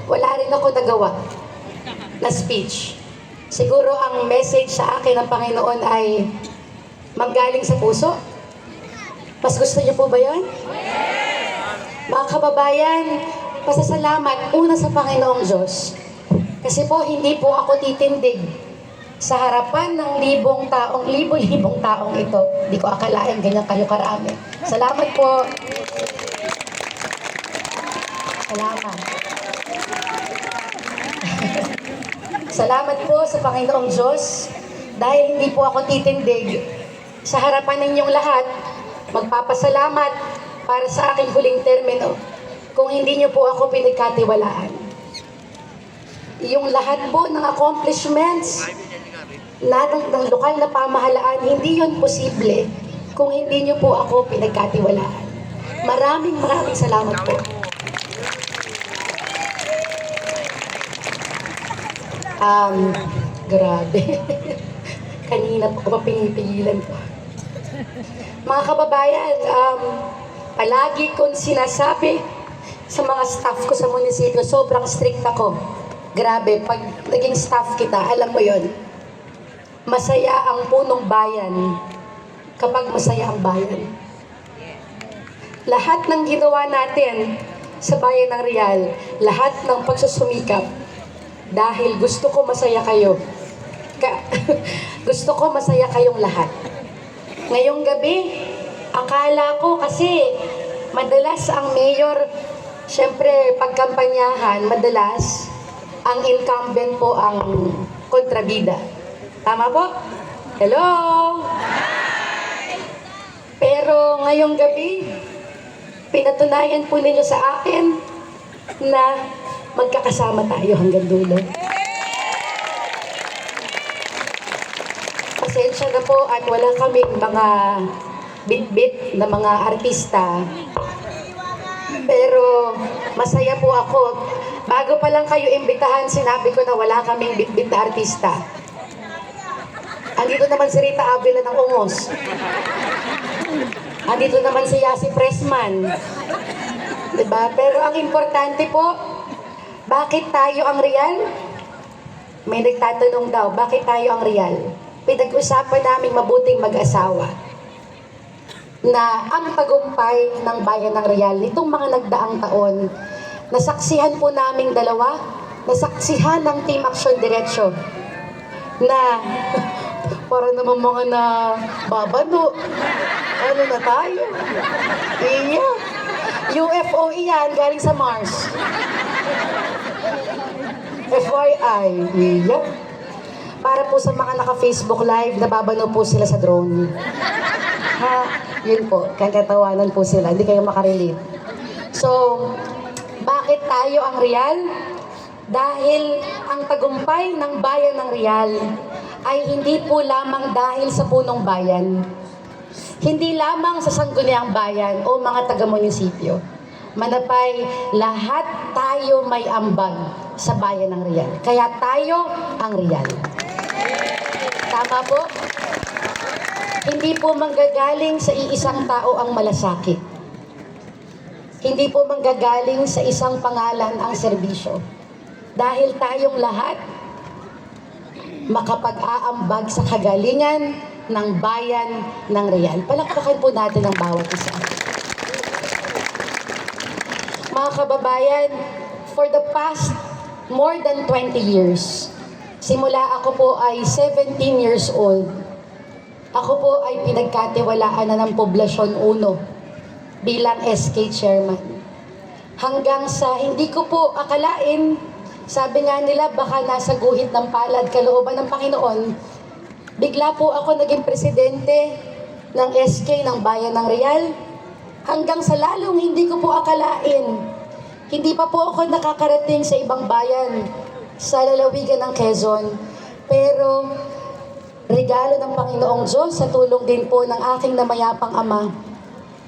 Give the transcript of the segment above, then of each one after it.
wala rin ako nagawa na speech. Siguro ang message sa akin ng Panginoon ay manggaling sa puso. Mas gusto niyo po ba yun? Mga kababayan, pasasalamat una sa Panginoong Diyos. Kasi po, hindi po ako titindig sa harapan ng libo-libong taong ito. Hindi ko akalain ganyan kayo karami. Salamat po. Salamat. Salamat po sa Panginoong Diyos dahil hindi po ako titindig sa harapan ninyong lahat. Magpapasalamat para sa aking huling termino kung hindi niyo po ako pinagkatiwalaan. Yung lahat po ng accomplishments ng lokal na pamahalaan, hindi yun posible kung hindi niyo po ako pinagkatiwalaan. Maraming salamat po. Grabe. Kanina po ko pinipigilan po. Mga kababayan, palagi kong sinasabi sa mga staff ko sa munisipyo, sobrang strict ako. Grabe, pag naging staff kita, alam mo yon, masaya ang punong bayan kapag masaya ang bayan. Lahat ng ginawa natin sa bayan ng Real, lahat ng pagsusumikap, dahil gusto ko masaya kayo. Gusto ko masaya kayong lahat. Ngayong gabi, akala ko kasi madalas ang mayor, syempre pagkampanyahan, madalas ang incumbent po ang kontrabida. Tama po? Hello? Pero ngayong gabi, pinatunayan po ninyo sa akin na magkakasama tayo hanggang dulo. Pasensya na po at wala kaming mga bit-bit na mga artista. Pero masaya po ako. Bago pa lang kayo imbitahan, sinabi ko na wala kaming bit-bit na artista. Andito naman si Rita Avila ng Ungos. Andito naman si Yasi Pressman. Diba? Pero ang importante po, bakit tayo ang Real? May nagtatanong daw, bakit tayo ang Real? Pinag-usapan namin mabuting mag-asawa na ang tagumpay ng bayan ng Real nitong mga nagdaang taon, nasaksihan po naming dalawa, nasaksihan ng Team Action Diretso na para naman mga na babano. Ano na tayo? Iya. UFO iyan, galing sa Mars. FYI, iya. Para po sa mga naka-Facebook Live, nababano po sila sa drone. Ha, yun po, kagatawanan po sila, hindi kayo makarelate. So, bakit tayo ang Real? Dahil ang tagumpay ng bayan ng Real ay hindi po lamang dahil sa punong bayan. Hindi lamang sa sangguniang bayan o mga taga-munisipyo. Manapay, lahat tayo may ambag sa bayan ng Real. Kaya tayo ang Real. Tama po? Hindi po manggagaling sa iisang tao ang malasakit. Hindi po manggagaling sa isang pangalan ang serbisyo. Dahil tayong lahat makapag-aambag sa kagalingan ng bayan ng Real. Palakpakan po natin ang bawat isa. Mga kababayan, for the past more than 20 years, simula ako po ay 17 years old, ako po ay pinagkatiwalaan na ng Poblasyon 1 bilang SK Chairman. Hanggang sa hindi ko po akalain, sabi nga nila baka nasa guhit ng palad kalooban ng Panginoon, bigla po ako naging presidente ng SK ng Bayan ng Real. Hanggang sa lalong hindi ko po akalain, hindi pa po ako nakakarating sa ibang bayan sa lalawigan ng Quezon. Pero regalo ng Panginoong Diyos sa tulong din po ng aking namayapang ama,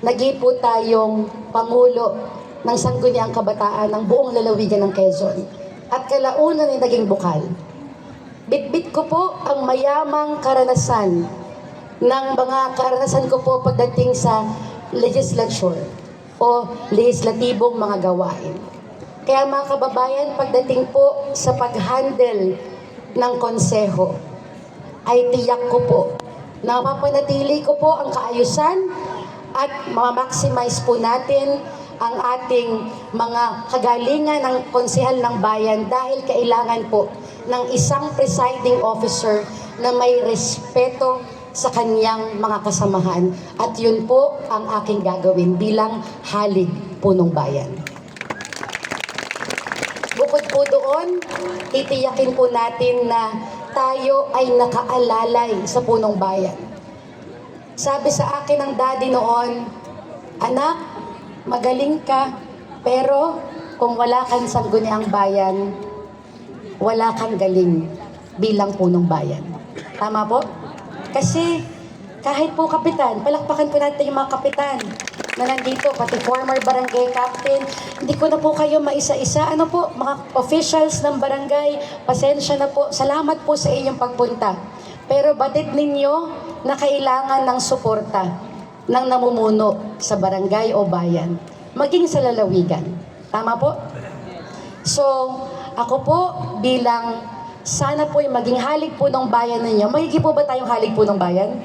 naging po tayong Pangulo ng Sangguniang Kabataan ng buong lalawigan ng Quezon. At kalaunan ay naging bukal. Bitbit ko po ang mayamang karanasan ng mga karanasan ko po pagdating sa legislature o legislatibong mga gawain. Kaya mga kababayan, pagdating po sa pag-handle ng konseho, ay tiyak ko po na mapanatili ko po ang kaayusan at ma-maximize po natin ang ating mga kagalingan ng konsehal ng bayan dahil kailangan po ng isang presiding officer na may respeto sa kanyang mga kasamahan. At yun po ang aking gagawin bilang halig punong bayan. Bukod po doon, titiyakin po natin na tayo ay nakaalalay sa punong bayan. Sabi sa akin ng daddy noon, anak, magaling ka, pero kung wala kang sangguniang bayan, wala kang galing bilang punong bayan. Tama po? Kasi kahit po kapitan, palakpakan po natin yung mga kapitan na nandito, pati former barangay captain. Hindi ko na po kayo maisa-isa. Ano po, mga officials ng barangay, pasensya na po. Salamat po sa inyong pagpunta. Pero batid ninyo na kailangan ng suporta ng namumuno sa barangay o bayan, maging sa lalawigan. Tama po? So, ako po bilang sana po yung maging halig po ng bayan ninyo. Magiging po ba tayong halig po ng bayan?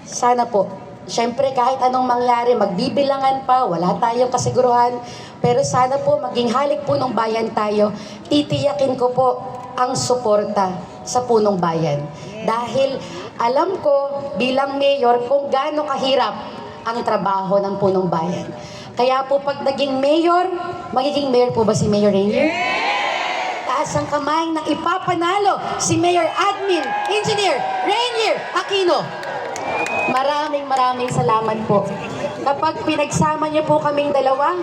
Sana po. Siyempre, kahit anong mangyari, magbibilangan pa, wala tayong kasiguruhan. Pero sana po, maging halik po ng bayan tayo. Titiyakin ko po ang suporta sa punong bayan. Dahil alam ko bilang mayor kung gaano kahirap ang trabaho ng punong bayan. Kaya po pag naging mayor, magiging mayor po ba si Mayor Rainier? Taas ang kamay ng ipapanalo si Mayor Admin Engineer Rainier Aquino. Maraming salamat po. Kapag pinagsama niyo po kaming dalawa,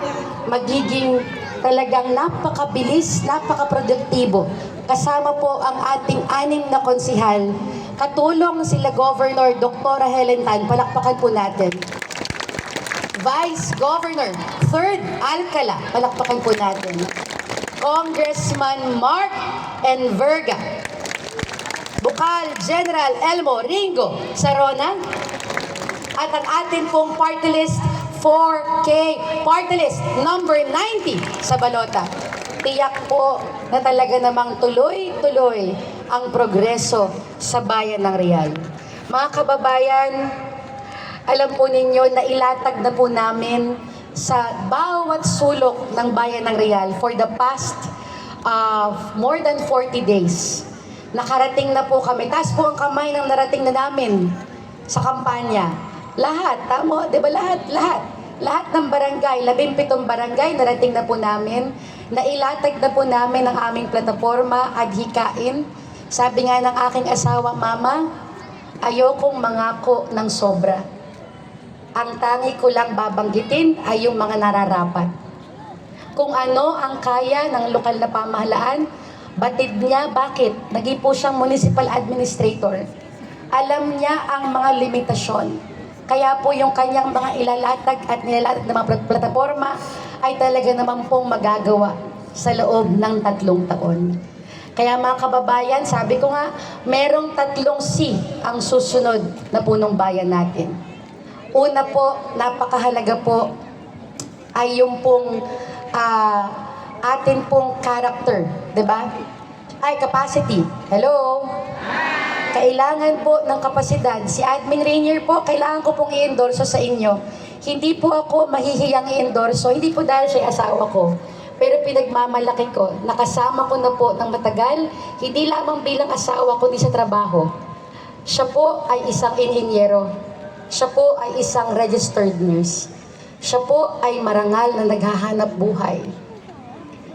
magiging talagang napakabilis, napakaproduktibo. Kasama po ang ating 6 na konsihal. Katulong sila Governor Dr. Helen Tan. Palakpakan po natin. Vice Governor, 3rd Alcala. Palakpakan po natin. Congressman Mark Enverga. Bukal General Elmo Ringo Sarona. At ang atin pong party list, 4K party list number 90 sa balota. Tiyak po na talaga namang tuloy-tuloy ang progreso sa bayan ng Real. Mga kababayan, alam po ninyo na ilatag na po namin sa bawat sulok ng bayan ng Real for the past more than 40 days. Nakarating na po kami. Taas po ang kamay ng narating na namin sa kampanya. Lahat, tama, di ba lahat? Lahat ng barangay, 17 barangay, narating na po namin. Nailatag na po namin ang aming plataforma, adhikain. Sabi nga ng aking asawa, Mama, ayokong mangako ng sobra. Ang tangi ko lang babanggitin ay yung mga nararapat. Kung ano ang kaya ng lokal na pamahalaan, batid niya bakit? Naging po siyang municipal administrator. Alam niya ang mga limitasyon. Kaya po yung kanyang mga ilalatag at nilalatag na mga plataforma ay talaga naman pong magagawa sa loob ng 3 taon. Kaya mga kababayan, sabi ko nga, merong 3 C ang susunod na punong bayan natin. Una po, napakahalaga po, ay yung pong atin pong character, di ba? Ay, capacity. Hello? Kailangan po ng kapasidad. Si Admin Rainier po, kailangan ko pong i-endorso sa inyo. Hindi po ako mahihiyang i-endorso, hindi po dahil siya asawa ko. Pero pinagmamalaki ko, nakasama ko na po ng matagal, hindi lamang bilang asawa kundi sa trabaho. Siya po ay isang inhinyero. Siya po ay isang registered nurse. Siya po ay marangal na naghahanap buhay.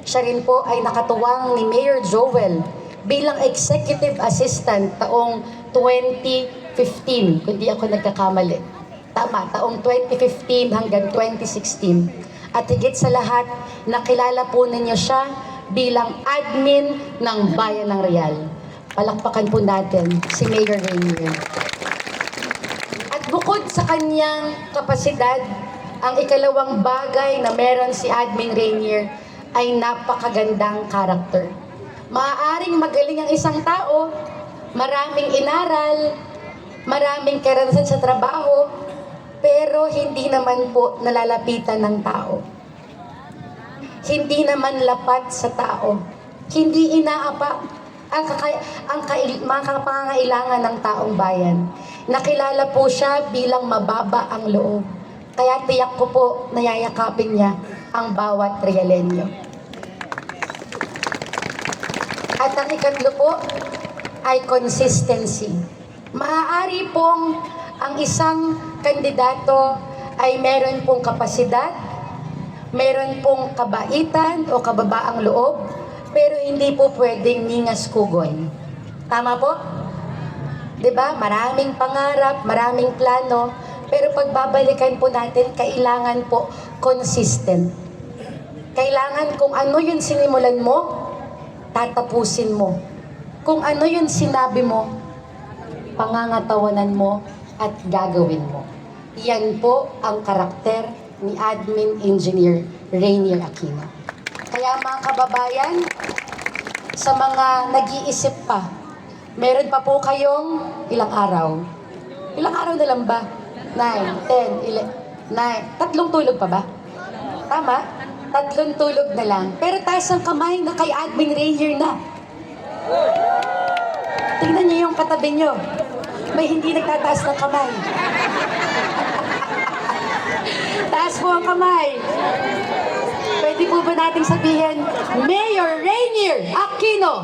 Siya rin po ay nakatuwang ni Mayor Joel bilang executive assistant taong 2015, kung di ako nagkakamali. Tama, taong 2015 hanggang 2016. At higit sa lahat, nakilala po ninyo siya bilang admin ng Bayan ng Real. Palakpakan po natin si Mayor Rainier. At bukod sa kanyang kapasidad, ang ikalawang bagay na meron si Admin Rainier ay napakagandang karakter. Maaaring magaling ang isang tao, maraming inaral, maraming karanasan sa trabaho, pero hindi naman po nalalapitan ng tao. hindi naman lapat sa tao. Hindi inaapa mga pangangailangan ng taong bayan. Nakilala po siya bilang mababa ang loob. Kaya tiyak ko po nayayakapin niya ang bawat Rialenyo. At ang ikatlo po ay consistency. Maaari pong ang isang kandidato ay meron pong kapasidad, meron pong kabaitan o kababaang loob, pero hindi po pwedeng ningas kugoy. Tama po? 'Di ba? Maraming pangarap, maraming plano, pero pagbabalikan po natin, kailangan po consistent. Kailangan kung ano yung sinimulan mo, tatapusin mo. Kung ano yung sinabi mo, pangangatawanan mo at gagawin mo. Yan po ang karakter ni Admin Engineer Rainier Aquino. Kaya mga kababayan, sa mga nag-iisip pa, meron pa po kayong ilang araw? Ilang araw na lang ba? 9, 10, 11, 9. Tatlong tulog pa ba? Tama? Tatlong tulog na lang. Pero taas ang kamay na kay Admin Rainier na. Tingnan niyo yung katabi niyo. May hindi nagtataas ng kamay. Taas po ang kamay. Pwede po ba nating sabihin, Mayor Rainier Aquino?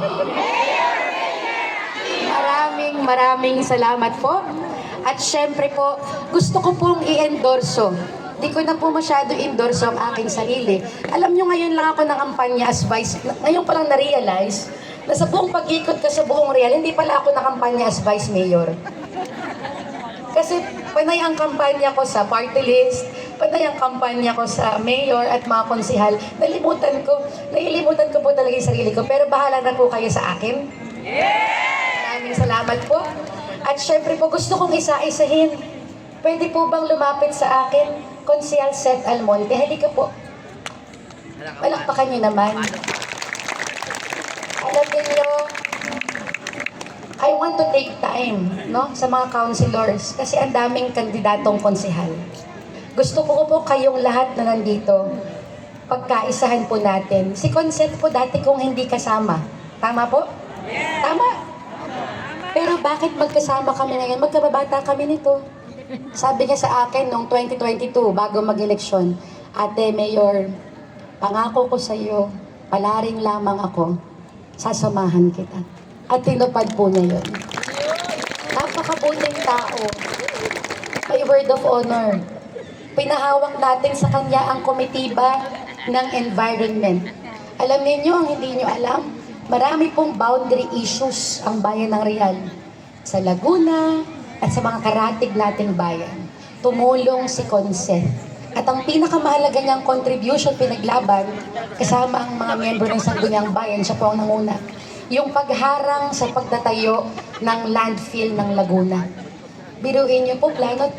Maraming salamat po. At syempre po, gusto ko pong i-endorso. Di ko na po masyado endorso ang aking sarili. Alam nyo, ngayon lang ako nakampanya as vice. Ngayon pa lang na-realize na sa buong pag-ikot ko sa buong Real, hindi pala ako nakampanya as vice mayor. Kasi panay ang kampanya ko sa party list, panay ang kampanya ko sa mayor at mga konsihal. Nalilimutan ko po talaga yung sarili ko. Pero bahala na po kayo sa akin. Maraming salamat po. At syempre po, gusto kong isa-isahin. Pwede po bang lumapit sa akin, Konsehal Seth Almonte? Halika po. Palakpakan niyo naman. Alam niyo, I want to take time, no, sa mga councilors kasi ang daming kandidatong konsehal. Gusto ko po kayong lahat na nandito, pagkaisahan po natin. Si Consent po dati kong hindi kasama. Tama po? Tama. Pero bakit magkasama kami ngayon? Magkababata kami nito. Sabi niya sa akin noong 2022, bago mag-eleksyon, Ate Mayor, pangako ko sa iyo, palaring lamang ako, sasamahan kita. At tinupad po niya yun. Napakabuting tao. May word of honor. Pinahawak natin sa kanya ang komitiba ng environment. Alam niyo ang hindi niyo alam, marami pong boundary issues ang bayan ng Real. Sa Laguna at sa mga karatig nating bayan. Tumulong si Consent. At ang pinakamahalaga niyang contribution pinaglaban, kasama ang mga miyembro ng Sangguniang Bayan, siya po ang nanguna, yung pagharang sa pagtatayo ng landfill ng Laguna. Biruin niyo po, plano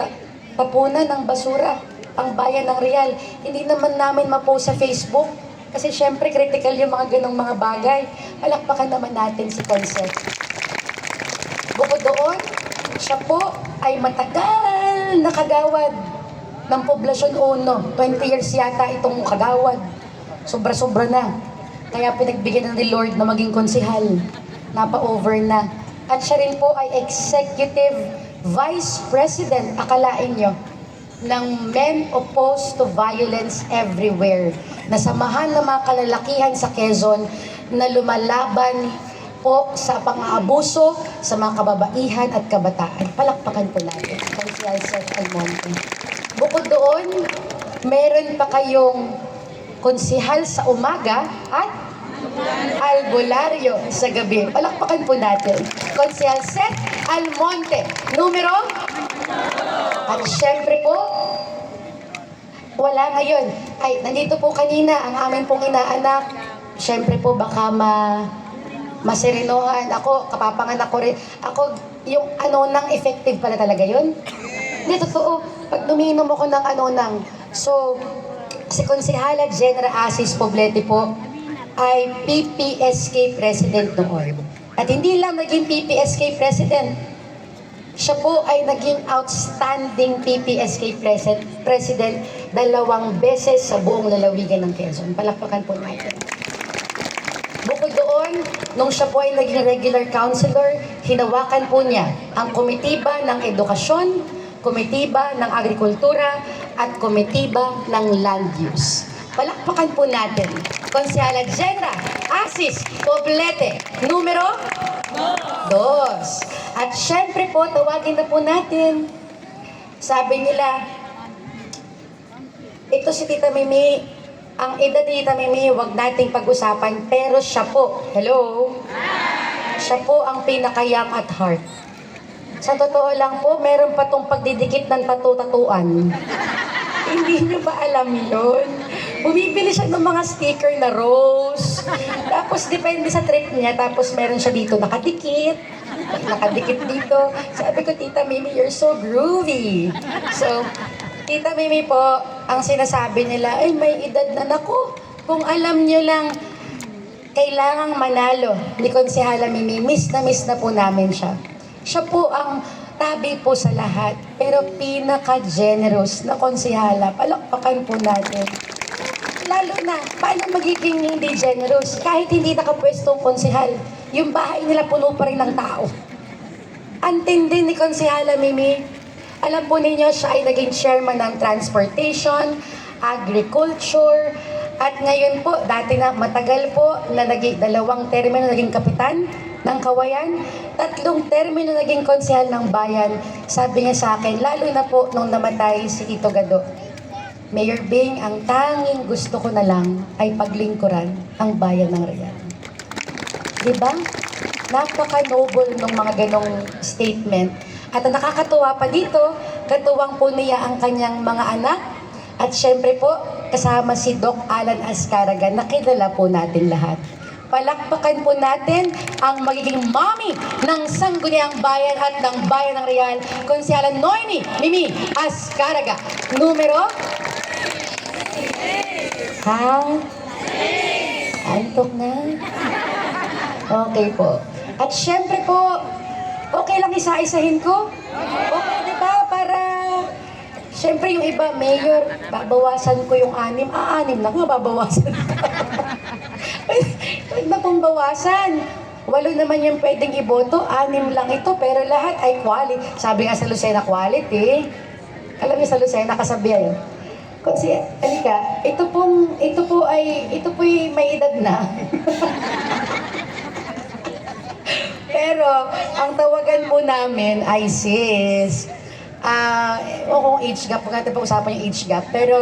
tapunan ng basura ang bayan ng Real. Hindi naman namin ma-post sa Facebook kasi syempre critical yung mga ganong mga bagay. Palakpakan naman natin si Consent. Bukod doon, siya po ay matagal na kagawad ng Poblasyon 1. 20 years yata itong kagawad. Sobra-sobra na. Kaya pinagbigyan ni Lord na maging konsehal. Napa-over na. At siya rin po ay Executive Vice President, akalain nyo, ng Men Opposed to Violence Everywhere. Nasamahan ng mga kalalakihan sa Quezon na lumalaban po sa pang-aabuso sa mga kababaihan at kabataan. Palakpakan po natin. Konsehal Seth Almonte. Bukod doon, meron pa kayong konsehal sa umaga at albularyo sa gabi. Palakpakan po natin. Konsehal Seth Almonte. Numero? At syempre po, wala ngayon. Ay, nandito po kanina ang aming pong inaanak. Syempre po, baka maserenohan ako, kapapanganak ko rin. Ako, yung nang effective pala talaga yun. Hindi, totoo. Pag umiinom ako ng so, si Konsehala General Asis Poblete po ay PPSK President noon. At hindi lang naging PPSK President. Siya po ay naging outstanding PPSK President 2 beses sa buong lalawigan ng Quezon. Palakpakan po natin. Bukod doon, nung siya po ay naging regular councilor, hinawakan po niya ang komitiba ng edukasyon, komitiba ng agrikultura, at komitiba ng land use. Palakpakan po natin. Konsehala Genra Asis Poblete, numero 2. At syempre po, tawagin na po natin. Sabi nila, ito si Tita Mimi, ang edad ni Tita Mimi, huwag nating pag-usapan, pero siya po, hello? Siya po ang pinaka-young at heart. Sa totoo lang po, meron pa tong pagdidikit ng tatu-tatuan. Hindi niyo ba alam yun? Bumibili siya ng mga sticker na rose. Tapos depende sa trip niya, tapos meron siya dito nakadikit. Nakadikit dito. Sabi ko, Tita Mimi, you're so groovy. So, Tita Mimi po, ang sinasabi nila, ay may edad na. Naku, kung alam niyo lang, kailangang manalo ni Konsehala Mimi, miss na po namin siya. Siya po ang tabi po sa lahat, pero pinaka-generous na konsehala. Palakpakan po natin. Lalo na, paano magiging hindi generous? Kahit hindi nakapwestong konsehal, yung bahay nila puno pa rin ng tao. Antindi ni Konsehala Mimi. Alam po ninyo, siya ay naging chairman ng transportation, agriculture, at ngayon po, dati na matagal po, na naging 2 termino naging kapitan ng Kawayan, 3 termino naging konsehal ng bayan. Sabi niya sa akin, lalo na po nung namatay si Tito Gado, Mayor Bing, ang tanging gusto ko na lang ay paglingkuran ang bayan ng Real. Diba? Napaka-noble ng mga ganong statement. At ang nakakatuwa pa dito, katuwang po niya ang kanyang mga anak. At syempre po, kasama si Doc Alan Azcaraga, nakilala po natin lahat. Palakpakan po natin ang magiging mommy ng Sangguniang Bayan at ng Bayan ng Real, Konsehala Noemi Mimi Azcaraga. Numero? Ha? Antok na? Okay po. At syempre po, okay lang isa-isahin ko? Okay, di ba? Para, syempre yung iba, Mayor, babawasan ko yung 6. 6 na nga, babawasan. Huwag na pong bawasan. 8 naman yung pwedeng iboto, 6 lang ito, pero lahat ay quality. Sabi nga sa Lucena, quality. Alam niyo sa Lucena, kasabihan yun. Kasi, halika, ito po ay may edad na. Pero, ang tawagan po namin ay sis. Kung age gap, huwag natin pag-usapan yung age gap. Pero,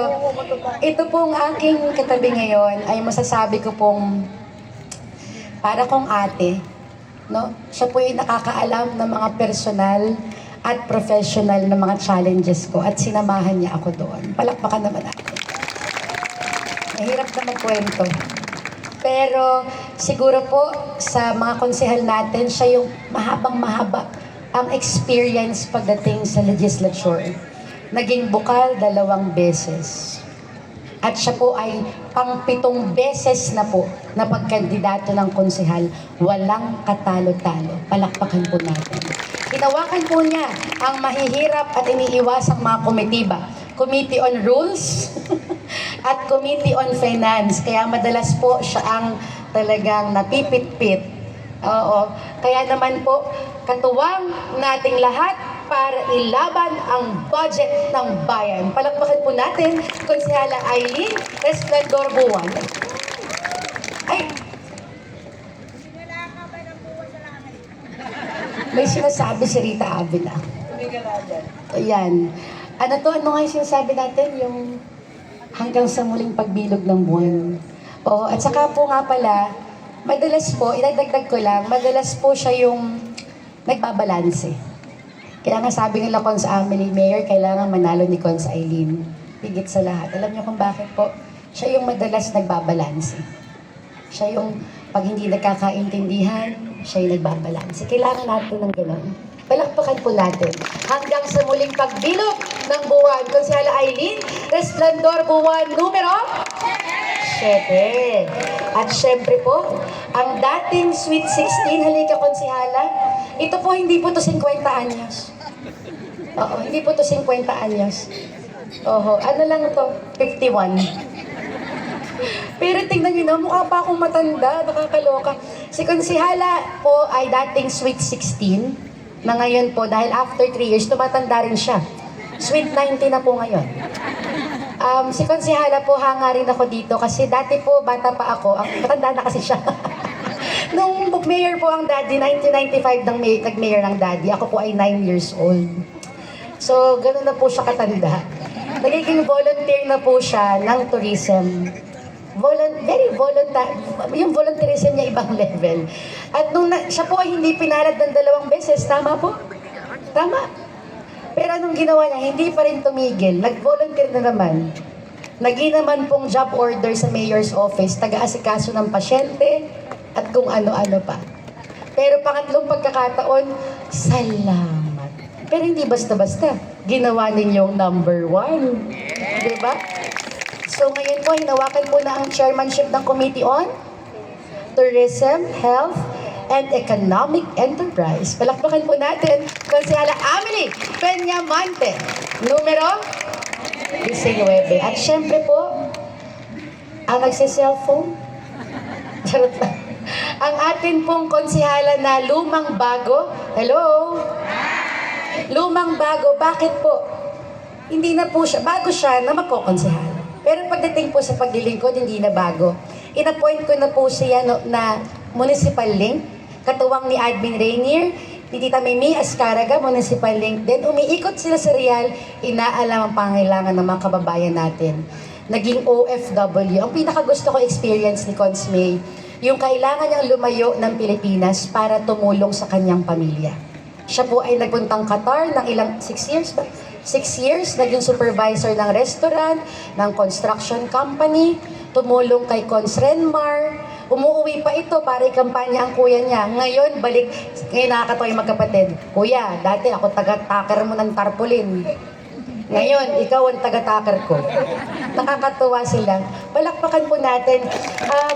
ito pong aking katabi ngayon ay masasabi ko pong para kong ate. No? Siya po yung nakakaalam ng mga personal at professional na mga challenges ko at sinamahan niya ako doon. Palakpakan naman natin. Mahirap na magkwento. Pero siguro po sa mga konsehal natin, siya yung mahabang-mahaba ang experience pagdating sa legislature. Naging bukal 2 beses. At siya po ay pang-7 beses na po na pagkandidato ng konsehal. Walang katalo-talo. Palakpakan po natin. Hinawakan po niya ang mahihirap at iniiwasang mga komitiba. Committee on Rules at Committee on Finance. Kaya madalas po siya ang talagang napipit-pit. Oo. Kaya naman po, katuwang nating lahat para ilaban ang budget ng bayan. Palakpakan po natin, Konsehala Aileen Resplendor Buwan. Ay! May sinasabi si Rita Avila. Ayan. Ano nga yung sinasabi natin? Yung hanggang sa muling pagbilog ng buwan. O, at saka po nga pala, madalas po, idagdag ko lang, madalas po siya yung nagbabalanse. Kaya nga sabi nila Cons Amelie, Mayor, kailangan manalo ni Cons Aileen. Higit sa lahat. Alam niyo kung bakit po? Siya yung madalas nagbabalanse. Siya yung pag hindi nagkakaintindihan, siya yung nagbabalanse. Kailangan natin ng gano'n. Palakpakan po natin. Hanggang sa muling pagbilog ng buwan, Konsehala Aileen Resplendor Buwan, numero 7. At syempre po, ang dating Sweet 16, halika Konsehala, ito po hindi po to 50 anyos. Oo, hindi po to 50 anyos. Oho, ano lang to? 51. Pero tingnan niyo na, mukha pa akong matanda, nakakaloka. Si Konsihala po ay dating sweet 16, na ngayon po, dahil after 3 years, tumatanda rin siya. Sweet 90 na po ngayon. Si Konsihala po, hanga rin ako dito kasi dati po, bata pa ako, matanda na kasi siya. Nung mayor po ang daddy, 1995 nag-mayor ng daddy, ako po ay 9 years old. So, gano'n na po siya katanda. Nagiging volunteer na po siya ng tourism. Very volunteer. Yung volunteerism niya ibang level. At siya po ay hindi pinalad ng 2 beses, tama po? Tama. Pero anong ginawa niya, hindi pa rin tumigil. Nag-volunteer na naman. Naging naman pong job order sa mayor's office, taga-asikaso ng pasyente, at kung ano-ano pa. Pero pangatlong pagkakataon, salamat. Pero hindi basta-basta. Ginawa ninyong number 1. Diba? So ngayon po, hinawakan po na ang chairmanship ng Committee on Tourism, Health, and Economic Enterprise. Palakpakan po natin, Konsihala Amelie Peñamante, numero 19. At syempre po, ang nagsiselfone, charot lang. Ang atin pong konsihala na lumang bago, hello? Lumang bago, bakit po? Hindi na po siya, bago siya na magkokonsihala. Pero pagdating po sa paglilingkod, hindi na bago. In-appoint ko na po siya na municipal link, katuwang ni Admin Rainier, ni Tita Mimi Ascaraga, municipal link. Then umiikot sila sa Real, inaalam ang pangailangan ng mga kababayan natin. Naging OFW. Ang pinakagusto ko experience ni Cons May, yung kailangan niyang lumayo ng Pilipinas para tumulong sa kanyang pamilya. Siya po ay nagpuntang Qatar ng 6 years ba? 6 years, naging supervisor ng restaurant, ng construction company, tumulong kay Cons Renmar, umuwi pa ito para ikampanya ang kuya niya. Ngayon, ngayon nakakatawa yung magkapatid. Kuya, dati ako taga-taker mo ng tarpaulin. Ngayon, ikaw ang taga-taker ko. Nakakatuwa sila. Palakpakan po natin.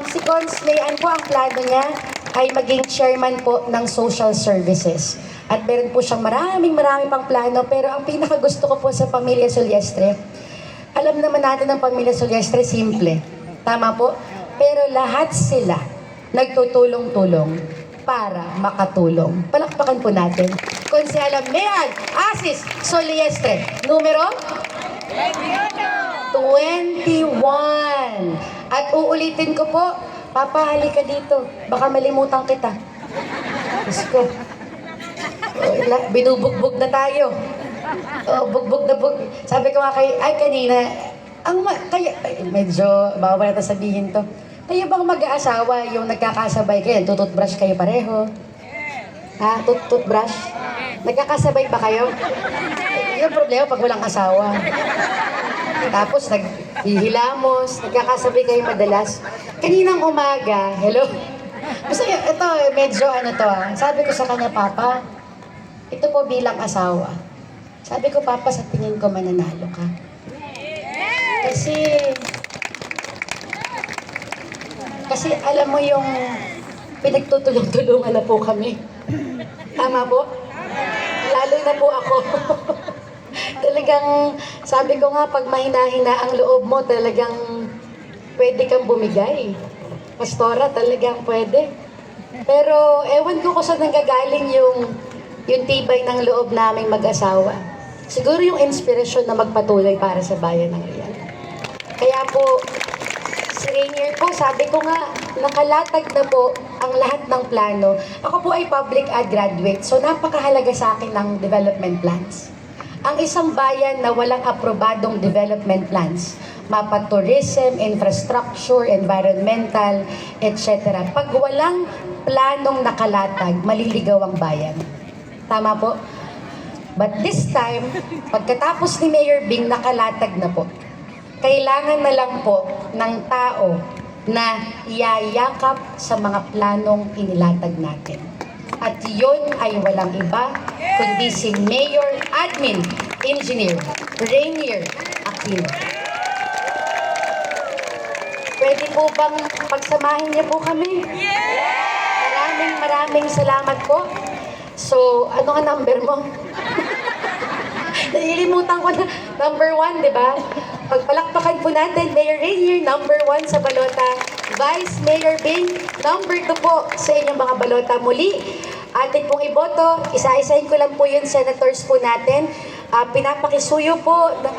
Si Cons Mayan po, ang plano niya ay maging chairman po ng social services. At meron po siyang marami pang plano. Pero ang pinakagusto ko po sa Pamilya Solyestre, alam naman natin ang Pamilya Solyestre, simple. Tama po? Pero lahat sila nagtutulong-tulong para makatulong. Palakpakan po natin. Konsihala Mean Asis Solyestre, numero 21. At uulitin ko po, Papa, halika dito. Baka malimutan kita. Diyos ko. Binubugbog na tayo. Bugbog na bug. Sabi ko nga kanina, medyo bawal na sabihin to. Kayo bang mag-aasawa yung nagkakasabay kayo? Tututbrush kayo pareho? Ha? Tututbrush? Nagkakasabay ba kayo? Yung problema pag walang asawa. Tapos naghihilamos, nagkakasabay kayo madalas. Kaninang umaga, hello? Gusto niyo, ito medyo sabi ko sa kanya, Papa, ito po bilang asawa. Sabi ko, Papa, sa tingin ko mananalo ka. Kasi alam mo yung pinagtutulong-tulungan na po kami. Tama po? Lalo na po ako. Talagang, sabi ko nga, pag mahina-hina ang loob mo, talagang pwede kang bumigay. Pastora, talagang pwede. Pero ewan ko kung saan nanggagaling yung tibay ng loob naming mag-asawa. Siguro yung inspirasyon na magpatuloy para sa bayan ng Real. Kaya po, si Rainier po, sabi ko nga, nakalatag na po ang lahat ng plano. Ako po ay public ad graduate, so napakahalaga sa akin ng development plans. Ang isang bayan na walang aprobadong development plans, mapa tourism, infrastructure, environmental, etc. Pag walang planong nakalatag, maliligaw ang bayan. Tama po? But this time, pagkatapos ni Mayor Bing, nakalatag na po. Kailangan na lang po ng tao na yayakap sa mga planong inilatag natin. At yun ay walang iba, kundi si Mayor Admin Engineer Rainier Aquino. Pwede po bang pagsamahin niyo po kami? Maraming salamat po. So, ano ang number mo? Nalilimutan ko na number 1, di ba? Pagpalakpakan po natin, Mayor Rainier, number 1 sa balota. Vice Mayor Bing, number 2 po sa inyong mga balota. Muli, atin pong iboto. Isa-isahin ko lang po yun, senators po natin. Pinapakisuyo po ng